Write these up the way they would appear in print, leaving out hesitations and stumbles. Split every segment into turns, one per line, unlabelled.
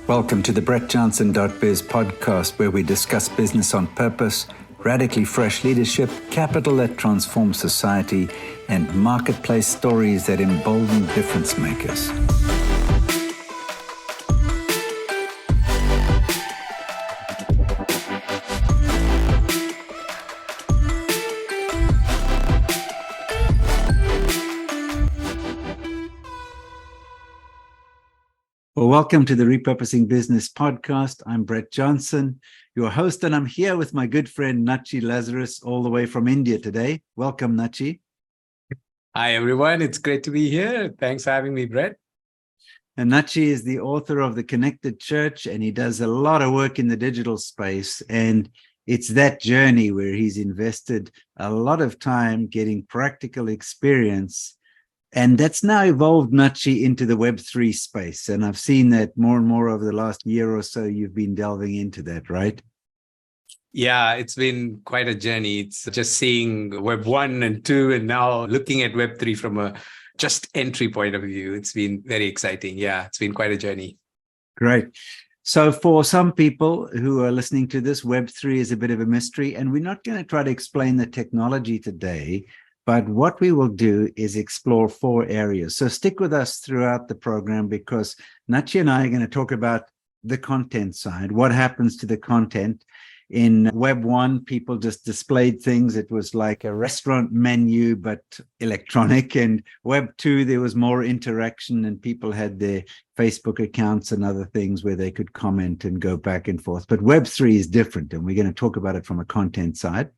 Welcome to the BrettJohnson.biz podcast, where we discuss business on purpose, radically fresh leadership, capital that transforms society, and marketplace stories that embolden difference makers. Well, welcome to the Repurposing Business podcast. I'm Brett Johnson, your host, and I'm here with my good friend Natchi Lazarus, all the way from India today. Welcome, Natchi.
Hi, everyone. It's great to be here. Thanks for having me, Brett.
And Natchi is the author of The Connected Church, and he does a lot of work in the digital space. And it's that journey where he's invested a lot of time getting practical experience. And that's now evolved, Natchi, into the Web3 space. And I've seen that more and more over the last year or so, you've been delving into that, right?
Yeah, it's been quite a journey. It's just seeing Web 1 and 2 and now looking at Web 3 from a just entry point of view. It's been very exciting. Yeah, it's been quite a journey.
Great. So for some people who are listening to this, Web 3 is a bit of a mystery, and we're not going to try to explain the technology today. But what we will do is explore 4 areas. So stick with us throughout the program, because Natchi and I are going to talk about the content side. What happens to the content? In Web 1, people just displayed things. It was like a restaurant menu, but electronic. And Web 2, there was more interaction, and people had their Facebook accounts and other things where they could comment and go back and forth. But Web 3 is different, and we're going to talk about it from a content side.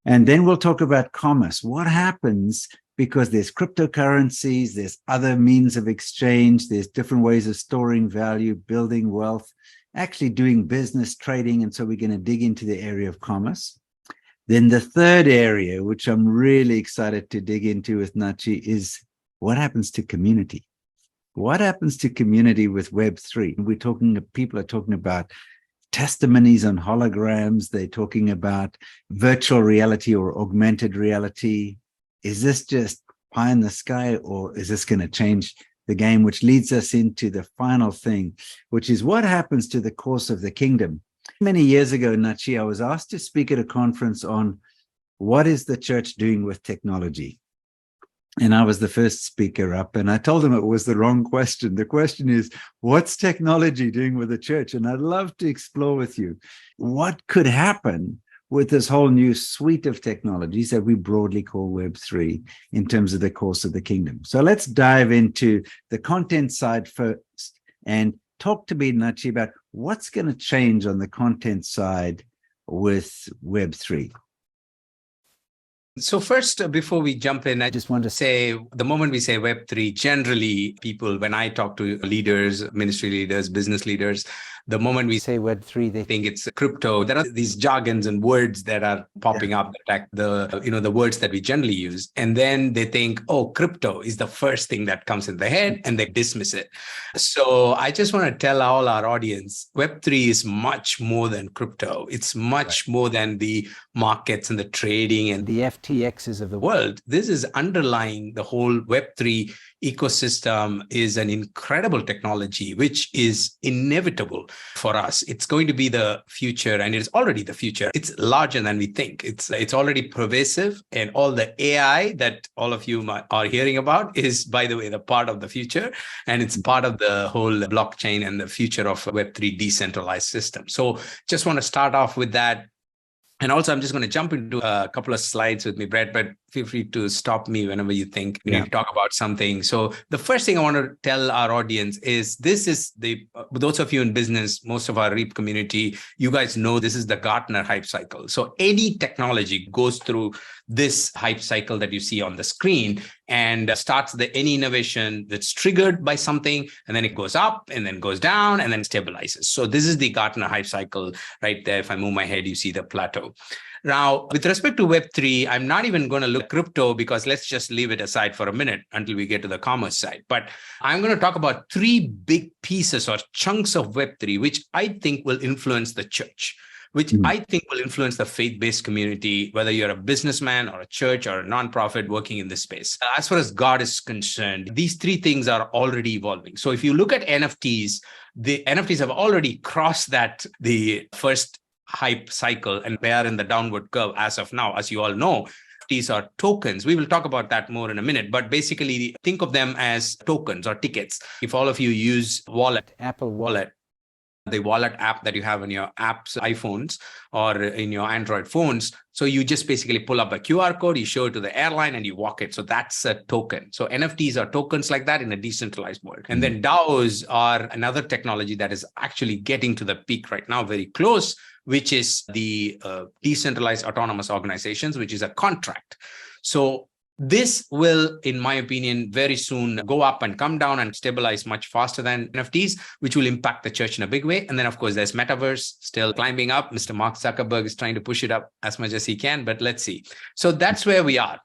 And then we'll talk about commerce. What happens, because there's cryptocurrencies, there's other means of exchange, there's different ways of storing value, building wealth, actually doing business, trading. And so we're going to dig into the area of commerce. Then the third area, which I'm really excited to dig into with Natchi, is what happens to community? What happens to community with Web3? People are talking about testimonies on holograms. They're talking about virtual reality or augmented reality. Is this just pie in the sky, or is this going to change the game? Which leads us into the final thing, which is what happens to the course of the kingdom. Many years ago, Natchi, I was asked to speak at a conference on what is the church doing with technology. And I was the first speaker up, and I told him it was the wrong question. The question is, what's technology doing with the church? And I'd love to explore with you what could happen with this whole new suite of technologies that we broadly call Web3 in terms of the course of the kingdom. So let's dive into the content side first and talk to me, Natchi, about what's going to change on the content side with Web3.
So first, before we jump in, I just want to say, the moment we say Web3, generally people, when I talk to leaders, ministry leaders, business leaders, the moment we say Web3, they think it's crypto. There are these jargons and words that are popping up, that the words that we generally use. And then they think, oh, crypto is the first thing that comes in their head, and they dismiss it. So I just want to tell all our audience, Web3 is much more than crypto. It's much more than the markets and the trading and the FTXs of the world. This is underlying the whole Web3 ecosystem is an incredible technology, which is inevitable for us. It's going to be the future, and it's already the future. It's larger than we think. It's already pervasive, and all the AI that all of you are hearing about is, by the way, the part of the future, and it's part of the whole blockchain and the future of Web3 decentralized system. So just want to start off with that. And also, I'm just going to jump into a couple of slides with me, Brett, but feel free to stop me whenever you think we need to talk about something. So the first thing I want to tell our audience is this is those of you in business, most of our REAP community, you guys know this is the Gartner hype cycle. So any technology goes through this hype cycle that you see on the screen and starts any innovation that's triggered by something, and then it goes up and then goes down and then stabilizes. So this is the Gartner hype cycle right there. If I move my head, you see the plateau. Now, with respect to Web3, I'm not even going to look at crypto, because let's just leave it aside for a minute until we get to the commerce side. But I'm going to talk about 3 big pieces or chunks of Web3, which I think will influence the church. which I think will influence the faith-based community, whether you're a businessman or a church or a nonprofit working in this space. As far as God is concerned, these three things are already evolving. So if you look at NFTs, the NFTs have already crossed the first hype cycle, and they are in the downward curve as of now. As you all know, NFTs are tokens. We will talk about that more in a minute, but basically think of them as tokens or tickets. If all of you use Apple Wallet, the wallet app that you have in your apps, iPhones, or in your Android phones. So you just basically pull up a QR code, you show it to the airline, and you walk it. So that's a token. So NFTs are tokens like that in a decentralized world. And then DAOs are another technology that is actually getting to the peak right now, very close, which is the decentralized autonomous organizations, which is a contract. So this will, in my opinion, very soon go up and come down and stabilize much faster than NFTs, which will impact the church in a big way. And then, of course, there's metaverse still climbing up. Mr. Mark Zuckerberg is trying to push it up as much as he can, but let's see. So that's where we are.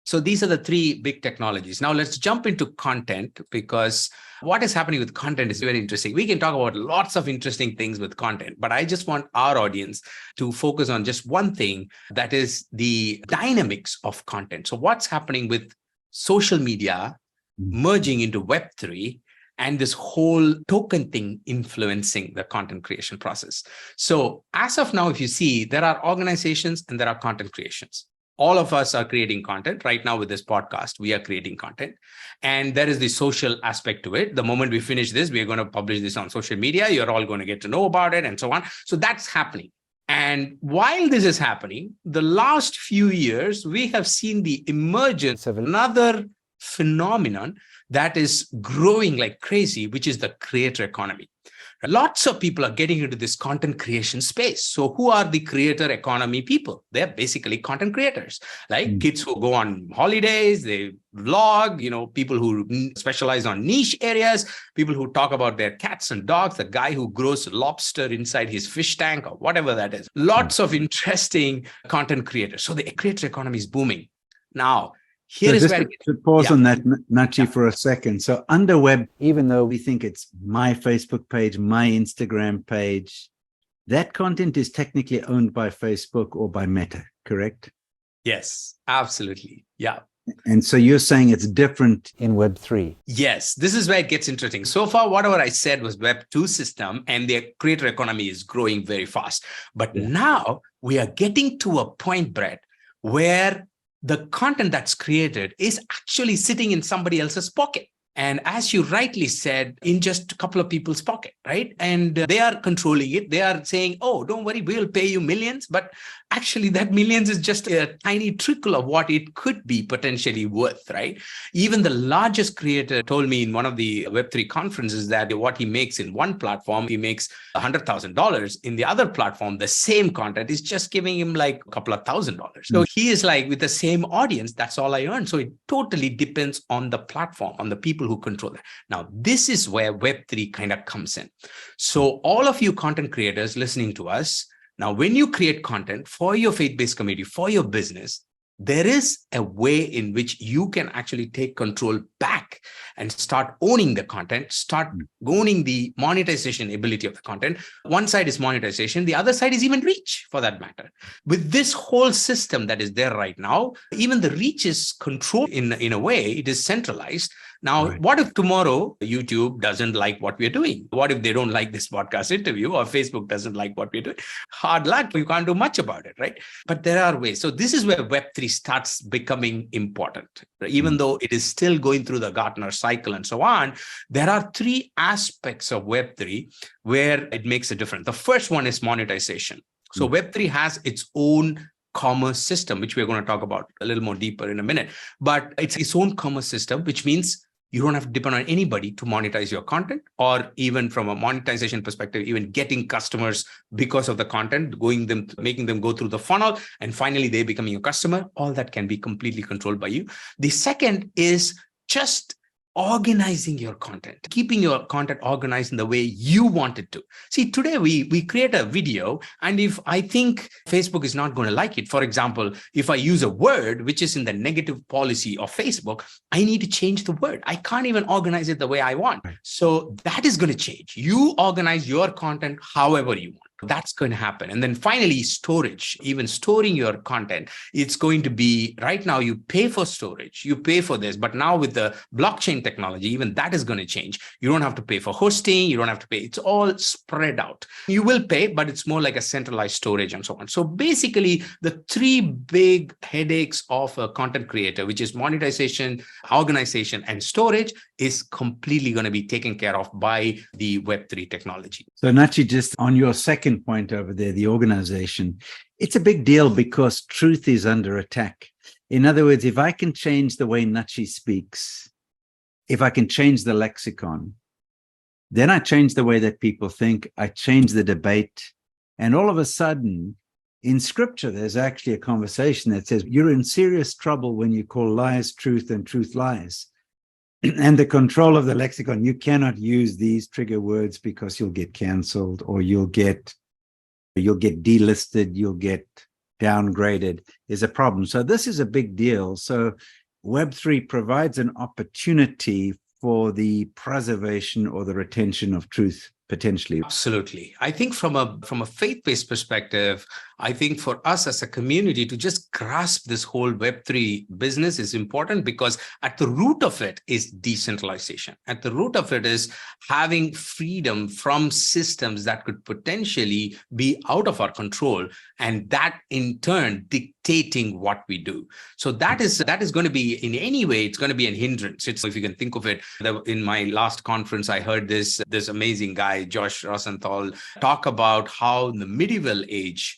So these are the three big technologies. Now let's jump into content, because what is happening with content is very interesting. We can talk about lots of interesting things with content, but I just want our audience to focus on just one thing, that is the dynamics of content. So what's happening with social media merging into Web3 and this whole token thing influencing the content creation process. So as of now, if you see, there are organizations and there are content creations. All of us are creating content right now with this podcast. We are creating content, and there is the social aspect to it. The moment we finish this, we're going to publish this on social media. You're all going to get to know about it and so on. So that's happening. And while this is happening, the last few years, we have seen the emergence of another phenomenon that is growing like crazy, which is the creator economy. Lots of people are getting into this content creation space. So who are the creator economy people? They're basically content creators, like kids who go on holidays, they vlog, people who specialize on niche areas, people who talk about their cats and dogs, the guy who grows lobster inside his fish tank or whatever that is. Lots of interesting content creators. So the creator economy is booming. Now, here is where
to pause on that, Natchi, for a second. So under web, even though we think it's my Facebook page, my Instagram page, that content is technically owned by Facebook or by Meta, correct?
Yes, absolutely. Yeah.
And so you're saying it's different in Web3.
Yes, this is where it gets interesting. So far, whatever I said was Web2 system, and the creator economy is growing very fast. But now we are getting to a point, Brett, where the content that's created is actually sitting in somebody else's pocket. And as you rightly said, in just a couple of people's pocket, right? And they are controlling it. They are saying, oh, don't worry, we'll pay you millions. But actually, that millions is just a tiny trickle of what it could be potentially worth, right? Even the largest creator told me in one of the Web3 conferences that what he makes in one platform, he makes $100,000. In the other platform, the same content is just giving him like a couple of $1,000. So he is like, with the same audience, that's all I earn. So it totally depends on the platform, on the people who control that. Now, this is where Web3 kind of comes in. So all of you content creators listening to us, now, when you create content for your faith-based community, for your business, there is a way in which you can actually take control back and start owning the content, start owning the monetization ability of the content. One side is monetization. The other side is even reach, for that matter. With this whole system that is there right now, even the reach is controlled in a way. It is centralized. Now, what if tomorrow YouTube doesn't like what we're doing? What if they don't like this podcast interview, or Facebook doesn't like what we're doing? Hard luck. You can't do much about it, right? But there are ways. So this is where Web3 starts becoming important. Even though it is still going through the Gartner cycle and so on, there are three aspects of Web3 where it makes a difference. The first one is monetization. So Web3 has its own commerce system, which we're going to talk about a little more deeper in a minute. But it's its own commerce system, which means you don't have to depend on anybody to monetize your content, or even from a monetization perspective, even getting customers because of the content, making them go through the funnel, and finally they're becoming a customer. All that can be completely controlled by you. The second is just organizing your content, keeping your content organized in the way you want it to. See, today we create a video, and if I think Facebook is not going to like it, for example, if I use a word which is in the negative policy of Facebook, I need to change the word. I can't even organize it the way I want. So that is going to change. You organize your content however you want. That's going to happen. And then finally, storage, even storing your content. It's going to be, right now you pay for storage, you pay for this, but now with the blockchain technology, even that is going to change. You don't have to pay for hosting, you don't have to pay. It's all spread out. You will pay, but it's more like a centralized storage and so on. So basically, the three big headaches of a content creator, which is monetization, organization, and storage, is completely going to be taken care of by the Web3 technology.
So Natchi, just on your second point over there, the organization, it's a big deal because truth is under attack. In other words, if I can change the way Natchi speaks, if I can change the lexicon, then I change the way that people think, I change the debate, and all of a sudden, in scripture, there's actually a conversation that says, you're in serious trouble when you call lies truth and truth lies. And the control of the lexicon, you cannot use these trigger words because you'll get canceled, or you'll get delisted, you'll get downgraded, is a problem. So this is a big deal. So Web3 provides an opportunity for the preservation or the retention of truth, potentially.
Absolutely. I think from a faith-based perspective, I think for us as a community to just grasp this whole Web3 business is important, because at the root of it is decentralization. At the root of it is having freedom from systems that could potentially be out of our control, and that in turn dictating what we do. So that is going to be, in any way, it's going to be a hindrance. It's, if you can think of it, in my last conference, I heard this amazing guy, Josh Rosenthal, talk about how in the medieval age,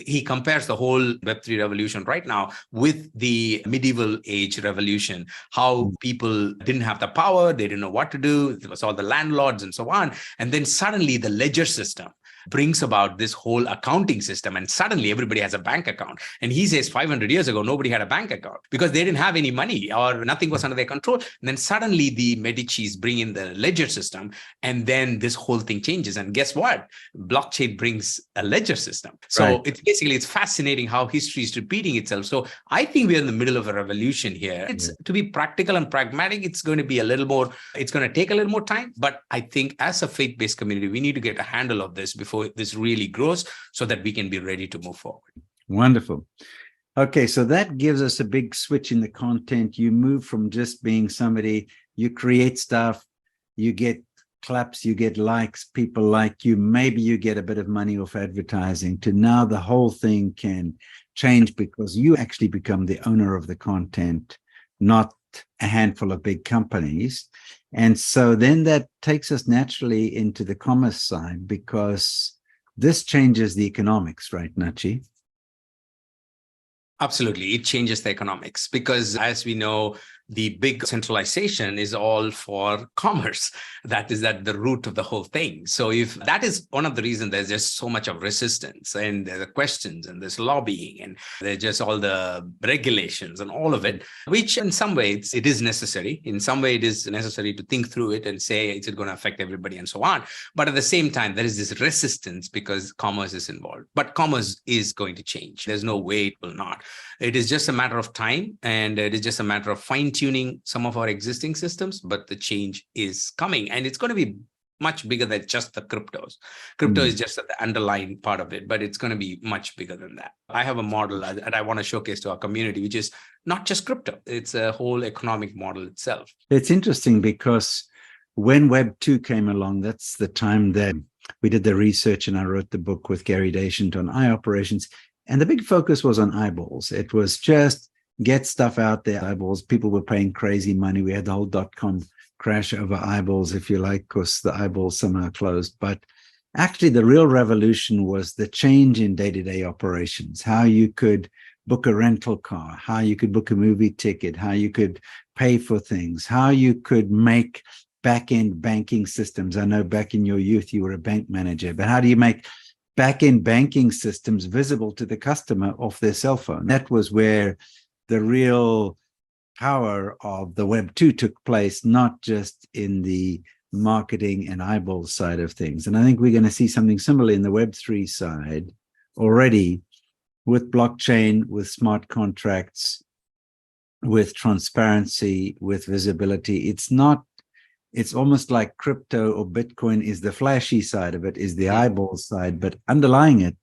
he compares the whole Web3 revolution right now with the medieval age revolution, how people didn't have the power, they didn't know what to do, it was all the landlords and so on. And then suddenly the ledger system brings about this whole accounting system, and suddenly everybody has a bank account. And he says 500 years ago, nobody had a bank account because they didn't have any money or nothing was under their control. And then suddenly the Medicis bring in the ledger system, and then this whole thing changes. And guess what? Blockchain brings a ledger system. So it's fascinating how history is repeating itself. So I think we're in the middle of a revolution here. It's to be practical and pragmatic. It's going to be it's going to take a little more time. But I think as a faith-based community, we need to get a handle of this before this really grows, so that we can be ready to move forward.
Wonderful. Okay, so that gives us a big switch in the content. You move from just being somebody, you create stuff, you get claps, you get likes, people like you, maybe you get a bit of money off advertising, to now the whole thing can change because you actually become the owner of the content, not a handful of big companies. And so then that takes us naturally into the commerce side, because this changes the economics, right, Natchi?
Absolutely. It changes the economics because, as we know, the big centralization is all for commerce. That is at the root of the whole thing. So if that is one of the reasons there's just so much of resistance, and the questions, and there's lobbying, and there's just all the regulations and all of it, which in some ways it is necessary. In some way it is necessary to think through it and say, is it going to affect everybody and so on. But at the same time, there is this resistance because commerce is involved. But commerce is going to change. There's no way it will not. It is just a matter of time, and it is just a matter of fine-tuning some of our existing systems, but the change is coming, and it's going to be much bigger than just the cryptos. Crypto is just the underlying part of it, but it's going to be much bigger than that. I have a model that I want to showcase to our community, which is not just crypto. It's a whole economic model itself.
It's interesting because when Web 2 came along, that's the time that we did the research, and I wrote the book with Gary Dashent on eye operations. And the big focus was on eyeballs. It was just get stuff out there, eyeballs. People were paying crazy money. We had the whole .com crash over eyeballs, if you like, because the eyeballs somehow closed. But actually, the real revolution was the change in day-to-day operations, how you could book a rental car, how you could book a movie ticket, how you could pay for things, how you could make back-end banking systems. I know back in your youth, you were a bank manager, but how do you make back-end banking systems visible to the customer off their cell phone? That was where the real power of the Web 2 took place, not just in the marketing and eyeball side of things. And I think we're going to see something similar in the Web 3 side already, with blockchain, with smart contracts, with transparency, with visibility. It's not it's almost like crypto or Bitcoin is the flashy side of it, is the eyeball side, but underlying it,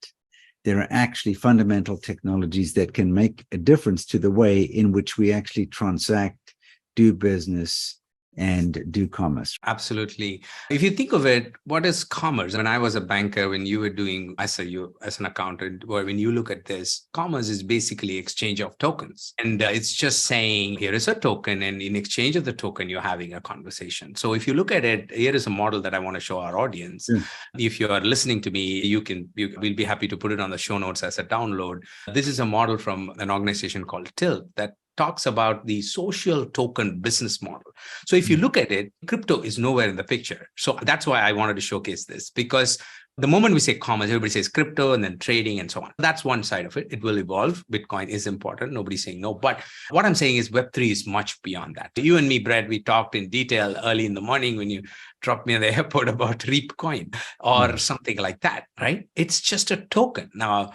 there are actually fundamental technologies that can make a difference to the way in which we actually transact, do business, and do commerce.
Absolutely. If you think of it, what is commerce? When I was a banker, when you were doing, as an accountant, or when you look at this, commerce is basically exchange of tokens. And it's just saying, here is a token, and in exchange of the token, you're having a conversation. So if you look at it, here is a model that I want to show our audience.
Yeah.
If you are listening to me, we'll be happy to put it on the show notes as a download. This is a model from an organization called Tilt that talks about the social token business model. So if you look at it, crypto is nowhere in the picture. So that's why I wanted to showcase this, because the moment we say commerce, everybody says crypto and then trading and so on. That's one side of it. It will evolve. Bitcoin is important. Nobody's saying no. But what I'm saying is Web3 is much beyond that. You and me, Brett, we talked in detail early in the morning when you dropped me at the airport about Reapcoin or something like that, right? It's just a token. Now,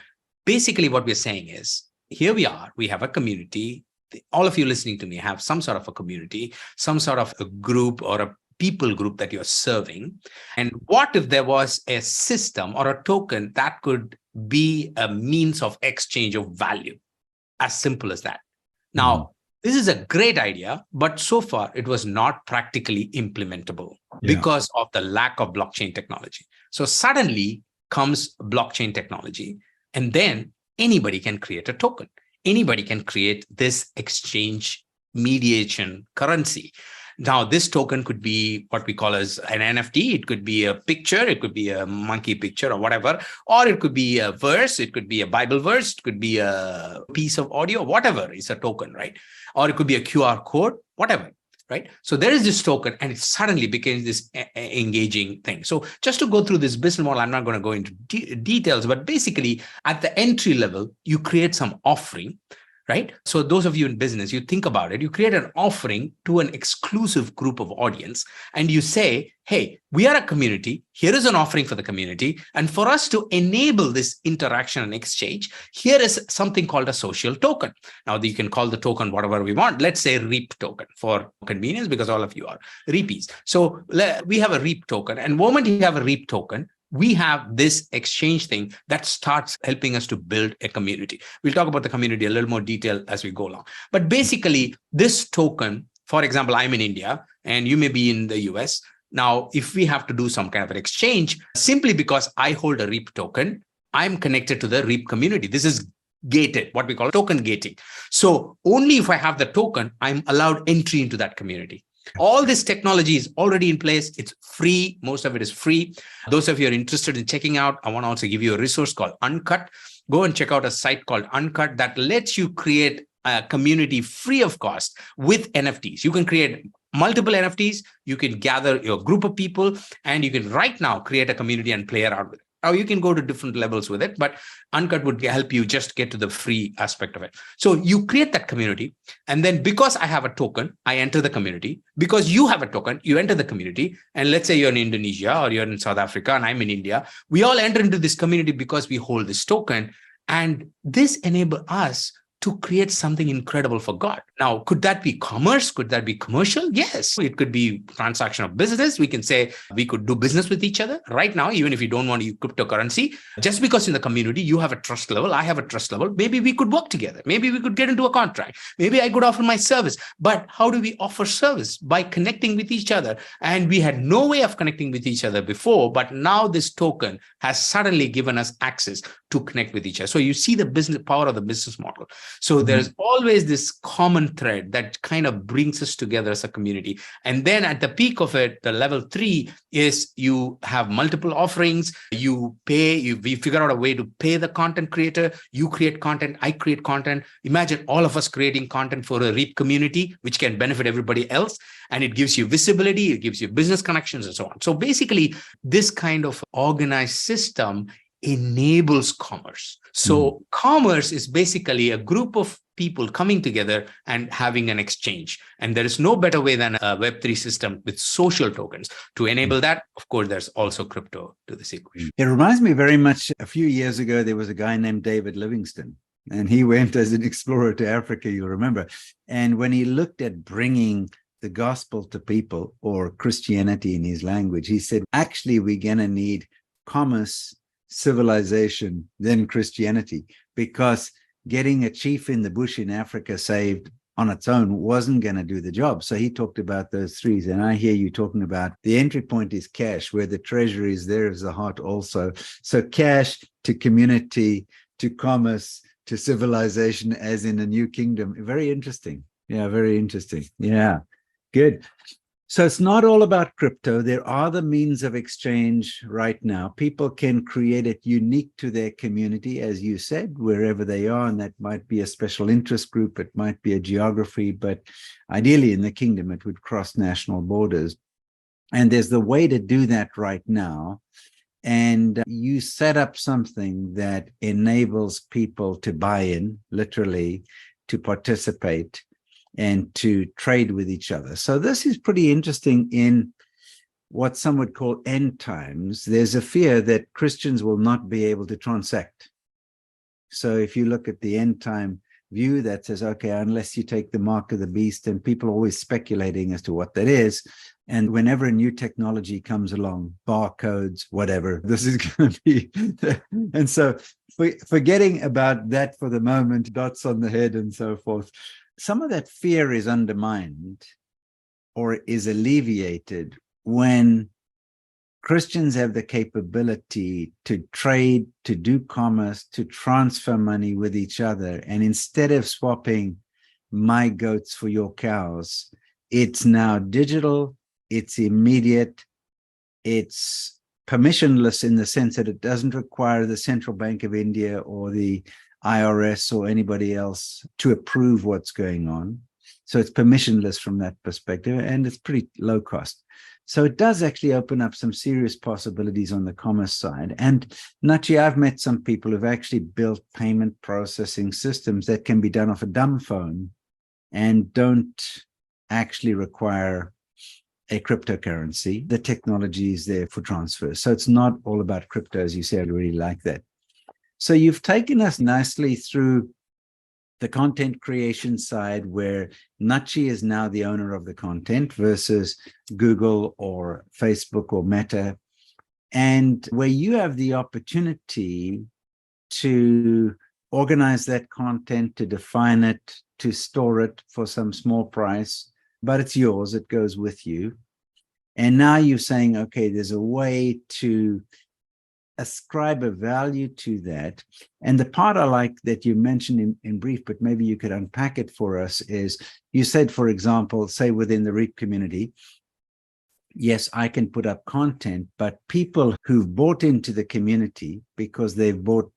basically what we're saying is, here we are, we have a community. All of you listening to me have some sort of a community, some sort of a group or a people group that you're serving. And what if there was a system or a token that could be a means of exchange of value? As simple as that. Now, this is a great idea, but so far it was not practically implementable because of the lack of blockchain technology. So suddenly comes blockchain technology, and then anybody can create a token. Anybody can create this exchange mediation currency. Now, this token could be what we call as an NFT. It could be a picture. It could be a monkey picture or whatever. Or it could be a verse. It could be a Bible verse. It could be a piece of audio, whatever is a token, right? Or it could be a QR code, whatever. Right? So there is this token, and it suddenly became this engaging thing. So just to go through this business model, I'm not going to go into details, but basically at the entry level, you create some offering, right? So those of you in business, you think about it, you create an offering to an exclusive group of audience, and you say, hey, we are a community. Here is an offering for the community. And for us to enable this interaction and exchange, here is something called a social token. Now, you can call the token whatever we want. Let's say REAP token for convenience, because all of you are REAPies. So we have a REAP token. And the moment you have a REAP token, we have this exchange thing that starts helping us to build a community. We'll talk about the community a little more detail as we go along. But basically, this token, for example, I'm in India and you may be in the US. Now, if we have to do some kind of an exchange, simply because I hold a REAP token, I'm connected to the REAP community. This is gated, what we call token gating. So only if I have the token, I'm allowed entry into that community. All this technology is already in place. It's free. Most of it is free. Those of you who are interested in checking out, I want to also give you a resource called Uncut. Go and check out a site called Uncut that lets you create a community free of cost with NFTs. You can create multiple NFTs. You can gather your group of people, and you can right now create a community and play around with it. Now, you can go to different levels with it, but Uncut would help you just get to the free aspect of it. So you create that community. And then because I have a token, I enter the community. Because you have a token, you enter the community. And let's say you're in Indonesia or you're in South Africa and I'm in India. We all enter into this community because we hold this token. And this enables us to create something incredible for God. Now, could that be commerce? Could that be commercial? Yes. It could be transaction of business. We can say we could do business with each other right now, even if you don't want to use cryptocurrency. Just because in the community, you have a trust level, I have a trust level, maybe we could work together. Maybe we could get into a contract. Maybe I could offer my service. But how do we offer service? By connecting with each other. And we had no way of connecting with each other before, but now this token has suddenly given us access to connect with each other. So you see the business power of the business model. So there's always this common thread that kind of brings us together as a community. And then at the peak of it, the level 3 is you have multiple offerings, you pay, we figure out a way to pay the content creator, you create content, I create content. Imagine all of us creating content for a REAP community, which can benefit everybody else. And it gives you visibility, it gives you business connections and so on. So basically, this kind of organized system enables commerce. So commerce is basically a group of people coming together and having an exchange. And there is no better way than a Web3 system with social tokens. To enable that, of course, there's also crypto to this equation.
It reminds me very much, a few years ago, there was a guy named David Livingstone, and he went as an explorer to Africa, you'll remember. And when he looked at bringing the gospel to people, or Christianity in his language. He said, actually, we're going to need commerce, civilization, then Christianity, because getting a chief in the bush in Africa saved on its own wasn't going to do the job. So he talked about those threes. And I hear you talking about the entry point is cash, where the treasure is, there is the heart also. So cash to community, to commerce, to civilization, as in a new kingdom. Very interesting. Yeah, very interesting. Yeah, good. So it's not all about crypto. There are the means of exchange right now. People can create it unique to their community, as you said, wherever they are. And that might be a special interest group. It might be a geography, but ideally in the kingdom, it would cross national borders. And there's the way to do that right now. And you set up something that enables people to buy in, literally, to participate, and to trade with each other. So this is pretty interesting in what some would call end times. There's a fear that Christians will not be able to transact. So if you look at the end time view that says, okay, unless you take the mark of the beast, and people are always speculating as to what that is. And whenever a new technology comes along, barcodes, whatever, this is going to be. And so forgetting about that for the moment, dots on the head and so forth, some of that fear is undermined or is alleviated when Christians have the capability to trade, to do commerce, to transfer money with each other. And instead of swapping my goats for your cows, it's now digital, it's immediate, it's permissionless in the sense that it doesn't require the Central Bank of India or the IRS or anybody else to approve what's going on. So it's permissionless from that perspective, and it's pretty low cost. So it does actually open up some serious possibilities on the commerce side. And Natchi, I've met some people who've actually built payment processing systems that can be done off a dumb phone and don't actually require a cryptocurrency. The technology is there for transfer. So it's not all about crypto, as you said. I really like that. So you've taken us nicely through the content creation side, where Natchi is now the owner of the content versus Google or Facebook or Meta, and where you have the opportunity to organize that content, to define it, to store it for some small price, but it's yours, it goes with you. And now you're saying, okay, there's a way to ascribe a value to that. And the part I like that you mentioned in brief, but maybe you could unpack it for us, is you said, for example, say within the REAP community, yes, I can put up content, but people who've bought into the community because they've bought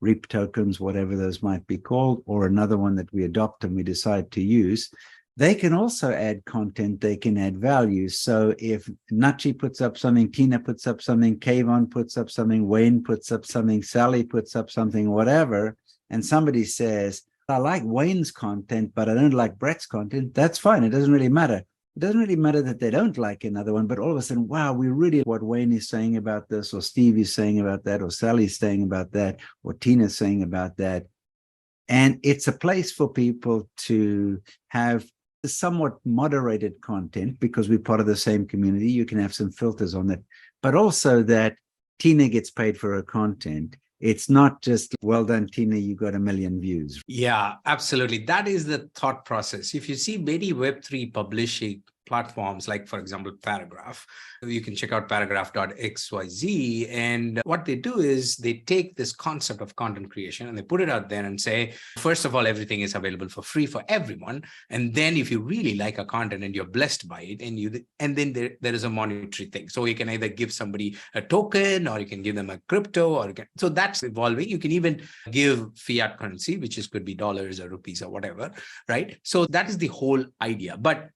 REAP tokens, whatever those might be called, or another one that we adopt and we decide to use, they can also add content, they can add value. So if Natchi puts up something, Tina puts up something, Kayvon puts up something, Wayne puts up something, Sally puts up something, whatever, and somebody says, I like Wayne's content, but I don't like Brett's content, that's fine. It doesn't really matter. It doesn't really matter that they don't like another one, but all of a sudden, wow, we really what Wayne is saying about this, or Steve is saying about that, or Sally's saying about that, or Tina's saying about that. And it's a place for people to have somewhat moderated content because we're part of the same community. You can have some filters on it, but also that Tina gets paid for her content. It's not just, well done, Tina, you got 1 million views.
Yeah, absolutely. That is the thought process. If you see many Web3 publishing platforms, like, for example, Paragraph, you can check out paragraph.xyz. And what they do is they take this concept of content creation and they put it out there and say, first of all, everything is available for free for everyone. And then if you really like a content and you're blessed by it, and then there is a monetary thing. So you can either give somebody a token, or you can give them a crypto, so that's evolving. You can even give fiat currency, which could be dollars or rupees or whatever, right? So that is the whole idea. But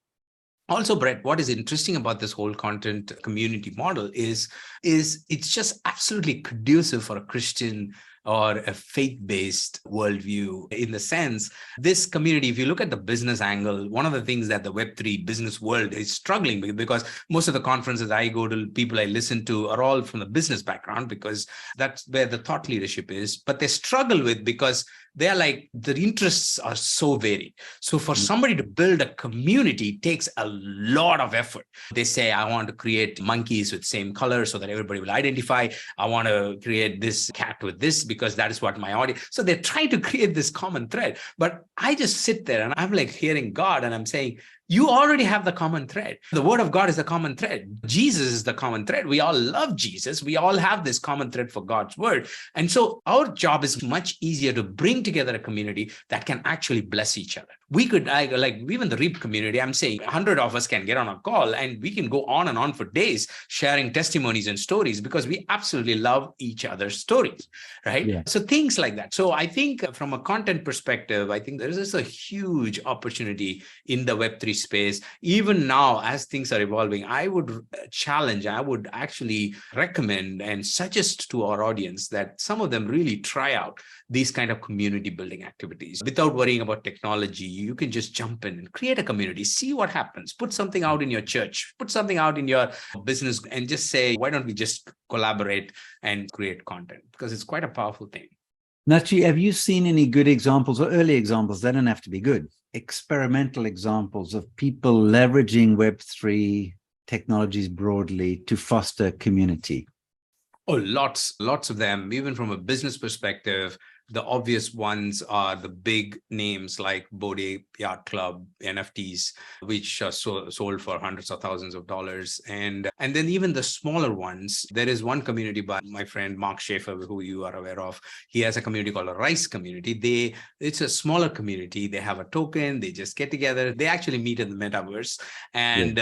also, Brett, what is interesting about this whole content community model is it's just absolutely conducive for a Christian or a faith-based worldview. In the sense, this community, if you look at the business angle, one of the things that the Web3 business world is struggling with, because most of the conferences I go to, people I listen to are all from the business background, because that's where the thought leadership is. But they struggle with, because they're like, the interests are so varied. So for somebody to build a community takes a lot of effort. They say, I want to create monkeys with same color so that everybody will identify. I want to create this cat with this because that is what my audience. So they're trying to create this common thread. But I just sit there and I'm like hearing God and I'm saying, you already have the common thread. The word of God is the common thread. Jesus is the common thread. We all love Jesus. We all have this common thread for God's word. And so our job is much easier to bring together a community that can actually bless each other. We could, like even the REAP community, I'm saying 100 of us can get on a call and we can go on and on for days sharing testimonies and stories because we absolutely love each other's stories, right? Yeah. So things like that. So I think from a content perspective, I think there is just a huge opportunity in the Web3 space. Even now, as things are evolving, I would challenge, I would actually recommend and suggest to our audience that some of them really try out these kind of community building activities without worrying about technology. You can just jump in and create a community, see what happens, put something out in your church, put something out in your business and just say, why don't we just collaborate and create content? Because it's quite a powerful thing.
Natchi, have you seen any good examples or early examples? They don't have to be good. Experimental examples of people leveraging Web3 technologies broadly to foster community?
Oh, lots of them. Even from a business perspective, the obvious ones are the big names like Bode Yacht Club, NFTs, which are sold for hundreds of thousands of dollars. And then even the smaller ones, there is one community by my friend Mark Schaefer, who you are aware of. He has a community called a Rice community. It's a smaller community. They have a token. They just get together. They actually meet in the metaverse. And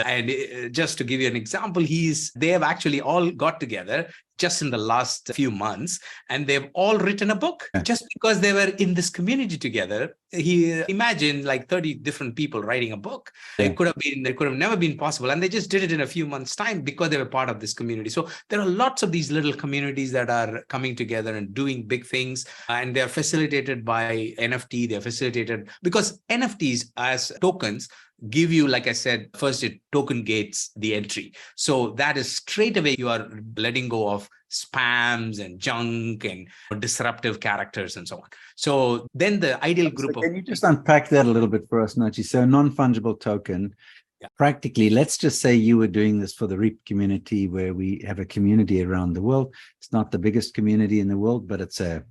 just to give you an example, they have actually all got together just in the last few months, and they've all written a book just because they were in this community together. He imagined like 30 different people writing a book. It could have never been possible. And they just did it in a few months' time because they were part of this community. So there are lots of these little communities that are coming together and doing big things. And they're facilitated by NFT. They're facilitated because NFTs as tokens give you, like I said, first it token gates the entry. So that is straight away you are letting go of spams and junk and disruptive characters and so on. So then the ideal group
Can you just unpack that a little bit for us, Natchi? So non-fungible token, practically, let's just say you were doing this for the REAP community where we have a community around the world. It's not the biggest community in the world, but it's a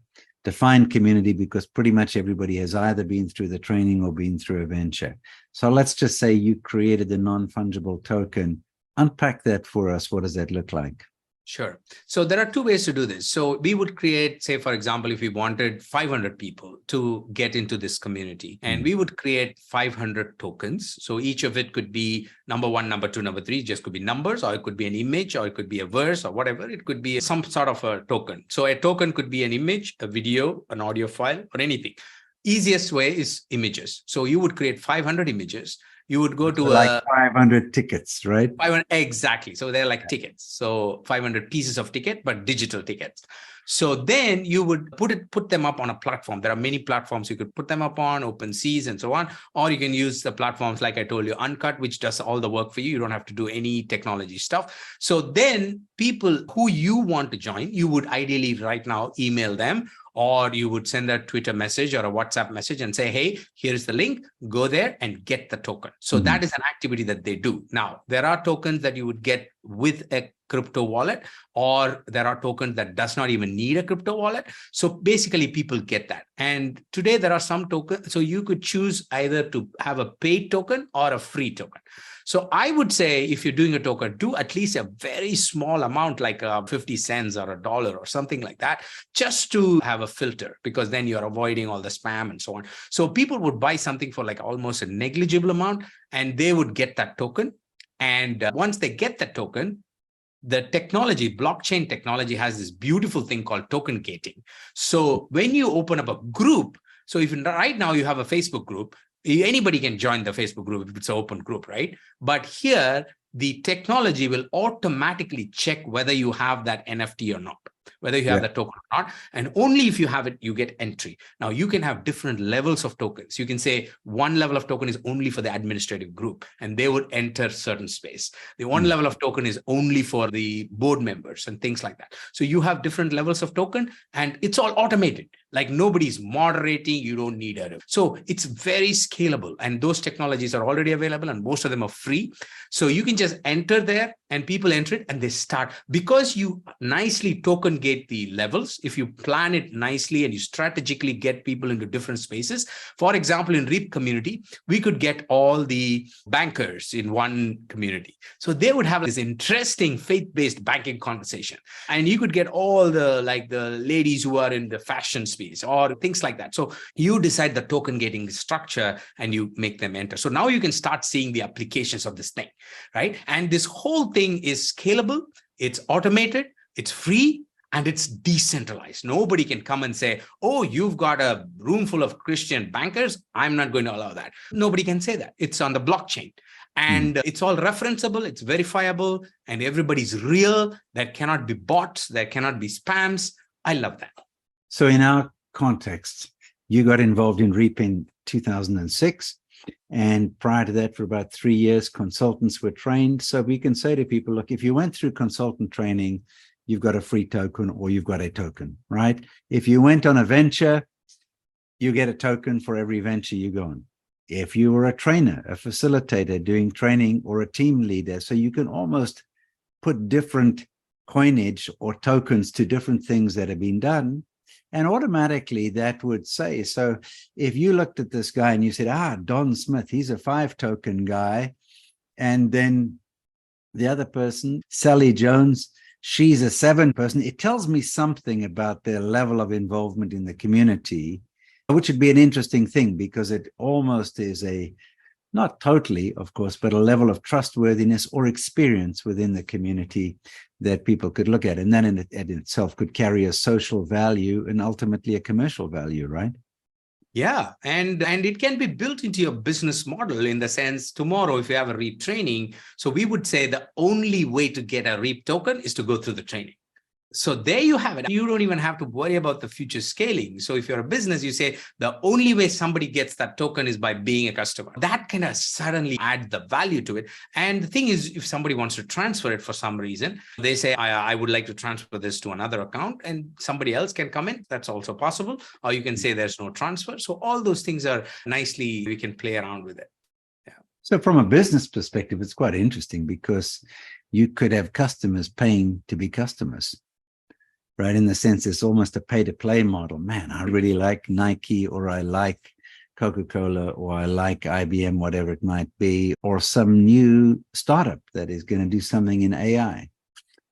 defined community because pretty much everybody has either been through the training or been through a venture. So let's just say you created the non-fungible token. Unpack that for us. What does that look like?
Sure. So there are two ways to do this. So we would create, say, for example, if we wanted 500 people to get into this community, and we would create 500 tokens. So each of it could be number 1, number 2, number 3, just could be numbers, or it could be an image, or it could be a verse or whatever. It could be some sort of a token. So a token could be an image, a video, an audio file, or anything. Easiest way is images. So you would create 500 images. You would go to
like 500 tickets, right?
500, exactly. So they're like tickets. So 500 pieces of ticket, but digital tickets. So then you would put them up on a platform. There are many platforms you could put them up on, OpenSeas and so on, or you can use the platforms like I told you, Uncut, which does all the work for you. You don't have to do any technology stuff. So then people who you want to join, you would ideally right now email them, or you would send a Twitter message or a WhatsApp message and say, hey, here's the link, go there and get the token. So that is an activity that they do. Now, there are tokens that you would get with a crypto wallet, or there are tokens that does not even need a crypto wallet. So basically people get that. And today there are some tokens. So you could choose either to have a paid token or a free token. So I would say if you're doing a token, do at least a very small amount, like 50 cents or $1 or something like that, just to have a filter, because then you're avoiding all the spam and so on. So people would buy something for like almost a negligible amount, and they would get that token. And once they get that token, the technology, blockchain technology, has this beautiful thing called token gating. So when you open up a group, so if right now you have a Facebook group, anybody can join the Facebook group if it's an open group, right? But here, the technology will automatically check whether you have that NFT or not. whether you have the token or not. And only if you have it, you get entry. Now, you can have different levels of tokens. You can say one level of token is only for the administrative group, and they would enter certain space. The one level of token is only for the board members and things like that. So you have different levels of token, and it's all automated. Like nobody's moderating, you don't need it. So it's very scalable, and those technologies are already available, and most of them are free. So you can just enter there, and people enter it, and they start, because you nicely token gate the levels. If you plan it nicely and you strategically get people into different spaces, for example, in REAP community, we could get all the bankers in one community. So they would have this interesting faith-based banking conversation, and you could get all the ladies who are in the fashion space or things like that. So you decide the token gating structure and you make them enter. So now you can start seeing the applications of this thing, right? And this whole thing is scalable, it's automated, it's free, and it's decentralized. Nobody can come and say, oh, you've got a room full of Christian bankers, I'm not going to allow that. Nobody can say that. It's on the blockchain. And it's all referenceable, it's verifiable, and everybody's real. There cannot be bots, there cannot be spams. I love that.
So in our context, you got involved in REAP in 2006. And prior to that, for about 3 years, consultants were trained. So we can say to people, look, if you went through consultant training, you've got a free token or you've got a token, right? If you went on a venture, you get a token for every venture you go on. If you were a trainer, a facilitator doing training, or a team leader, so you can almost put different coinage or tokens to different things that have been done. And automatically that would say, so if you looked at this guy and you said, Don Smith, he's a 5 token guy. And then the other person, Sally Jones, she's a 7 person. It tells me something about their level of involvement in the community, which would be an interesting thing, because it almost is not totally, of course, but a level of trustworthiness or experience within the community that people could look at. And then in itself could carry a social value and ultimately a commercial value, right?
Yeah, and it can be built into your business model, in the sense, tomorrow, if you have a REAP training, so we would say the only way to get a REAP token is to go through the training. So there you have it. You don't even have to worry about the future scaling. So if you're a business, you say the only way somebody gets that token is by being a customer. That kind of suddenly add the value to it. And the thing is, if somebody wants to transfer it for some reason, they say, I would like to transfer this to another account, and somebody else can come in. That's also possible. Or you can say there's no transfer. So all those things are nicely, we can play around with it. Yeah.
So from a business perspective, it's quite interesting, because you could have customers paying to be customers. Right, in the sense it's almost a pay-to-play model. Man, I really like Nike, or I like Coca-Cola, or I like IBM, whatever it might be, or some new startup that is going to do something in AI.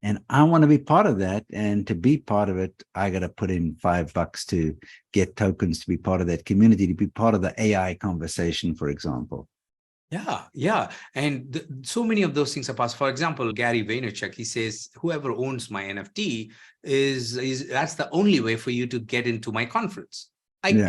And I want to be part of that. And to be part of it, I got to put in $5 to get tokens to be part of that community, to be part of the AI conversation, for example.
Yeah. And so many of those things are possible. For example, Gary Vaynerchuk, he says, whoever owns my NFT that's the only way for you to get into my conference.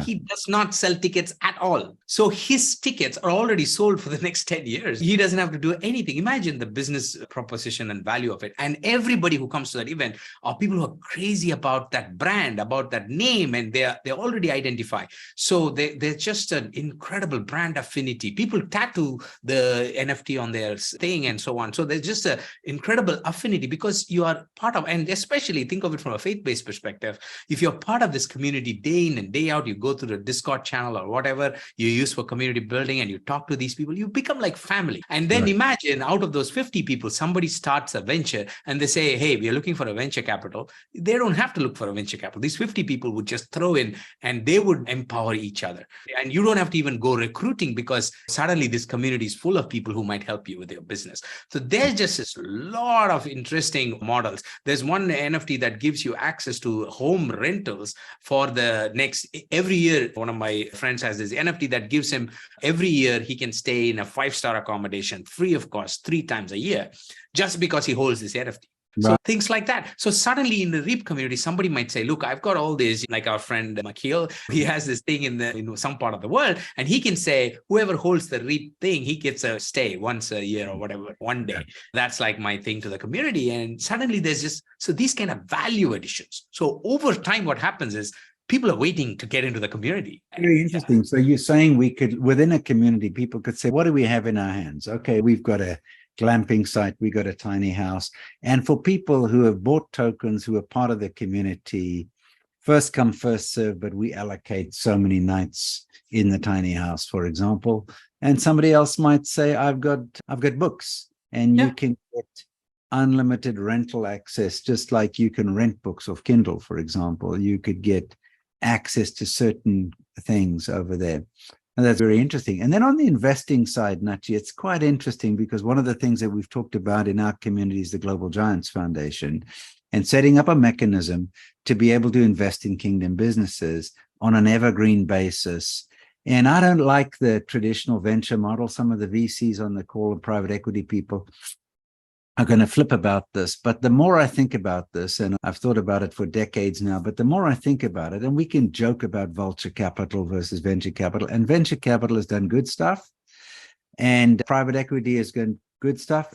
He does not sell tickets at all. So his tickets are already sold for the next 10 years. He doesn't have to do anything. Imagine the business proposition and value of it. And everybody who comes to that event are people who are crazy about that brand, about that name, and they already identify. So they're just an incredible brand affinity. People tattoo the NFT on their thing and so on. So there's just an incredible affinity, because you are part of, and especially think of it from a faith-based perspective. If you're part of this community day in and day out, you go to the Discord channel or whatever you use for community building, and you talk to these people, you become like family. And then imagine, out of those 50 people, somebody starts a venture and they say, hey, we are looking for a venture capital. They don't have to look for a venture capital. These 50 people would just throw in, and they would empower each other. And you don't have to even go recruiting, because suddenly this community is full of people who might help you with your business. So there's just this lot of interesting models. There's one NFT that gives you access to home rentals for the next every year. One of my friends has this NFT that gives him, every year he can stay in a 5-star accommodation free of cost 3 times a year, just because he holds this NFT. So things like that. So suddenly in the REAP community, somebody might say, look, I've got all this, like our friend Makil, he has this thing in some part of the world, and he can say, whoever holds the REAP thing, he gets a stay once a year or whatever, one day. That's like my thing to the community. And suddenly there's just, so these kind of value additions. So over time, what happens is people are waiting to get into the community.
Very interesting. So you're saying we could, within a community, people could say, what do we have in our hands? Okay, we've got a glamping site, we got a tiny house. And for people who have bought tokens, who are part of the community, first come, first serve, but we allocate so many nights in the tiny house, for example. And somebody else might say, I've got books, and you can get unlimited rental access, just like you can rent books off Kindle, for example. You could get access to certain things over there. And that's very interesting. And then on the investing side, Natchi, it's quite interesting because one of the things that we've talked about in our community is the Global Giants Foundation and setting up a mechanism to be able to invest in kingdom businesses on an evergreen basis. And I don't like the traditional venture model. Some of the VCs on the call and private equity people are going to flip about this. But the more I think about this, and I've thought about it for decades now, but the more I think about it, and we can joke about vulture capital versus venture capital, and venture capital has done good stuff, and private equity has done good stuff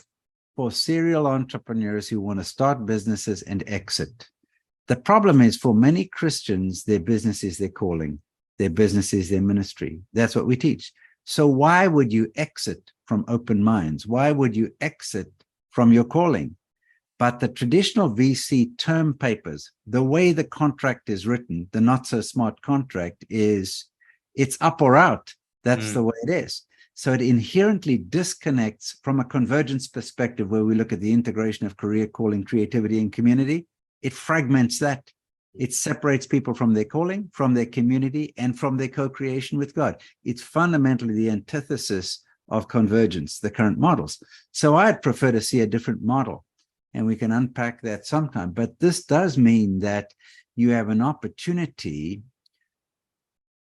for serial entrepreneurs who want to start businesses and exit. The problem is for many Christians, their business is their calling, their business is their ministry. That's what we teach. So why would you exit from Open Minds? Why would you exit from your calling? But the traditional VC term papers, the way the contract is written, the not so smart contract is it's up or out. That's the way it is. So it inherently disconnects from a convergence perspective where we look at the integration of career, calling, creativity, and community. It fragments that. It separates people from their calling, from their community, and from their co-creation with God. It's fundamentally the antithesis of convergence, the current models. So I'd prefer to see a different model, and we can unpack that sometime. But this does mean that you have an opportunity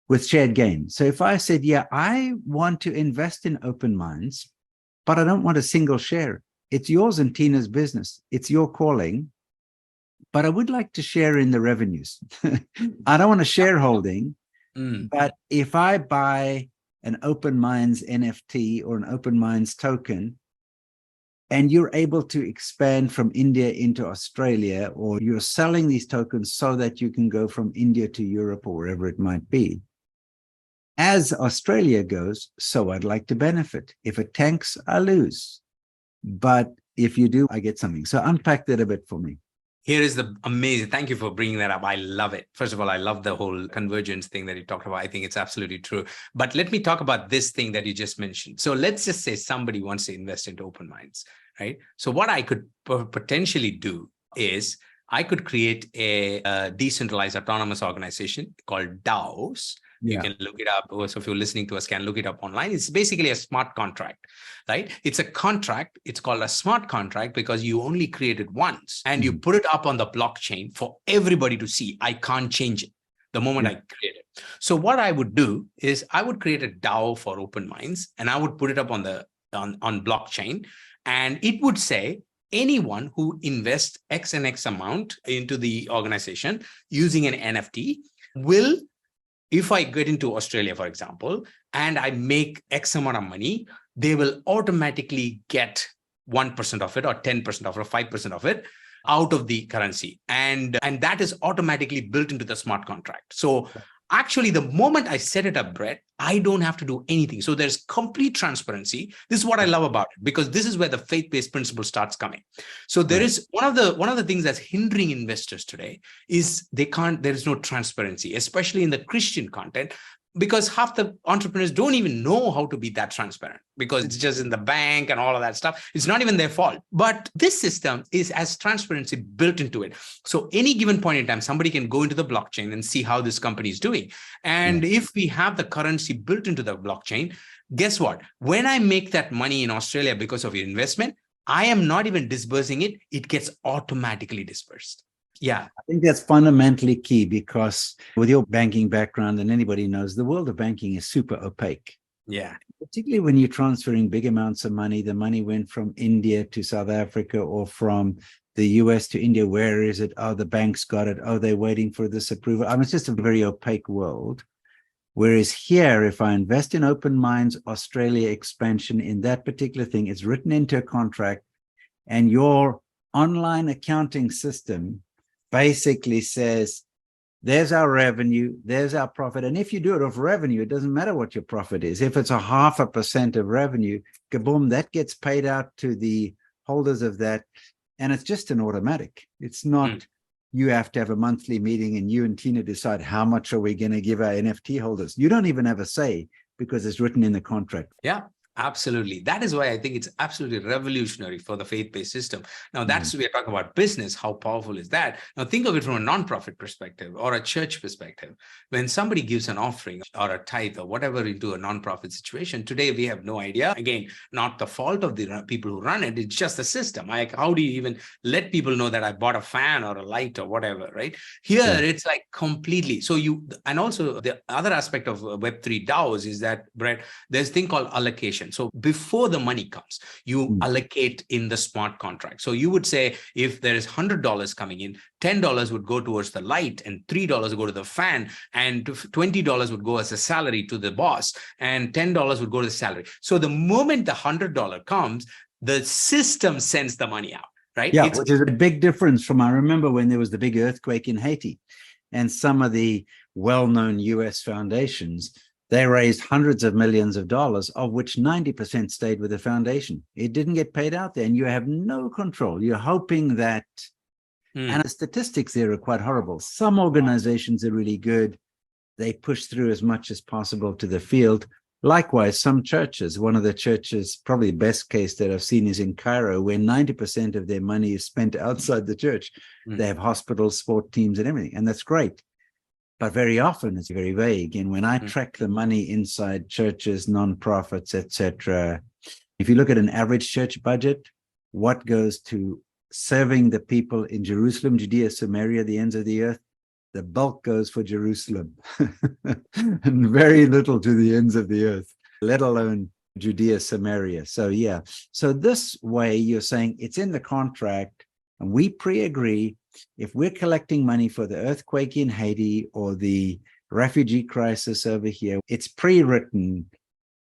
with shared gain. So if I said, yeah, I want to invest in Open Minds, but I don't want a single share. It's yours and Tina's business. It's your calling, but I would like to share in the revenues. I don't want a shareholding, but if I buy an Open Minds NFT or an Open Minds token, and you're able to expand from India into Australia, or you're selling these tokens so that you can go from India to Europe or wherever it might be. As Australia goes, so I'd like to benefit. If it tanks, I lose. But if you do, I get something. So unpack that a bit for me.
Here is the amazing, thank you for bringing that up. I love it. First of all, I love the whole convergence thing that you talked about. I think it's absolutely true. But let me talk about this thing that you just mentioned. So let's just say somebody wants to invest into Open Minds, right? So what I could potentially do is I could create a decentralized autonomous organization called DAOs. You can look it up. So if you're listening to us, can look it up online. It's basically a smart contract, right? It's a contract. It's called a smart contract because you only create it once and you put it up on the blockchain for everybody to see. I can't change it the moment I create it. So what I would do is I would create a DAO for Open Minds and I would put it up on the on blockchain, and it would say anyone who invests X and X amount into the organization using an NFT will, if I get into Australia, for example, and I make X amount of money, they will automatically get 1% of it or 10% of it or 5% of it out of the currency. And that is automatically built into the smart contract. So actually, the moment I set it up, Brett, I don't have to do anything. So there's complete transparency. This is what I love about it, because this is where the faith-based principle starts coming. So there is one of the things that's hindering investors today is there is no transparency, especially in the Christian content, because half the entrepreneurs don't even know how to be that transparent because it's just in the bank and all of that stuff. It's not even their fault. But this system has transparency built into it. So any given point in time, somebody can go into the blockchain and see how this company is doing. And if we have the currency built into the blockchain, guess what? When I make that money in Australia because of your investment, I am not even disbursing it. It gets automatically disbursed. Yeah,
I think that's fundamentally key, because with your banking background, and anybody knows, the world of banking is super opaque.
Yeah.
Particularly when you're transferring big amounts of money. The money went from India to South Africa or from the US to India, where is it? Oh, the banks got it. Oh, they're waiting for this approval. I mean, it's just a very opaque world. Whereas here, if I invest in Open Minds, Australia expansion in that particular thing, it's written into a contract, and your online accounting system basically says, there's our revenue, there's our profit. And if you do it off revenue, it doesn't matter what your profit is. If it's a 0.5% of revenue, kaboom, that gets paid out to the holders of that. And it's just an automatic. It's not, you have to have a monthly meeting and you and Tina decide how much are we going to give our NFT holders. You don't even have a say because it's written in the contract.
Yeah. Absolutely. That is why I think it's absolutely revolutionary for the faith-based system. Now, that's we are talking about business. How powerful is that? Now, think of it from a nonprofit perspective or a church perspective. When somebody gives an offering or a tithe or whatever into a nonprofit situation, today we have no idea. Again, not the fault of the people who run it. It's just the system. Like, how do you even let people know that I bought a fan or a light or whatever, right? Here, it's like completely. So and also the other aspect of Web3 DAOs is that, Brett, there's a thing called allocation. So before the money comes, you allocate in the smart contract. So you would say, if there is $100 coming in, $10 would go towards the light and $3 would go to the fan, and $20 would go as a salary to the boss, and $10 would go to the salary. So the moment the $100 comes, the system sends the money out, right?
Yeah, which is a big difference from, I remember when there was the big earthquake in Haiti, and some of the well-known US foundations, they raised hundreds of millions of dollars, of which 90% stayed with the foundation. It didn't get paid out there, and you have no control. You're hoping that, and the statistics there are quite horrible. Some organizations are really good. They push through as much as possible to the field. Likewise, some churches, one of the churches, probably the best case that I've seen is in Cairo, where 90% of their money is spent outside the church. They have hospitals, sport teams, and everything, and that's great. But very often it's very vague. And when I track the money inside churches, nonprofits, etc., if you look at an average church budget, what goes to serving the people in Jerusalem, Judea, Samaria, the ends of the earth, the bulk goes for Jerusalem and very little to the ends of the earth, let alone Judea, Samaria. So yeah, so this way you're saying it's in the contract and we pre-agree. If we're collecting money for the earthquake in Haiti or the refugee crisis over here, it's pre-written.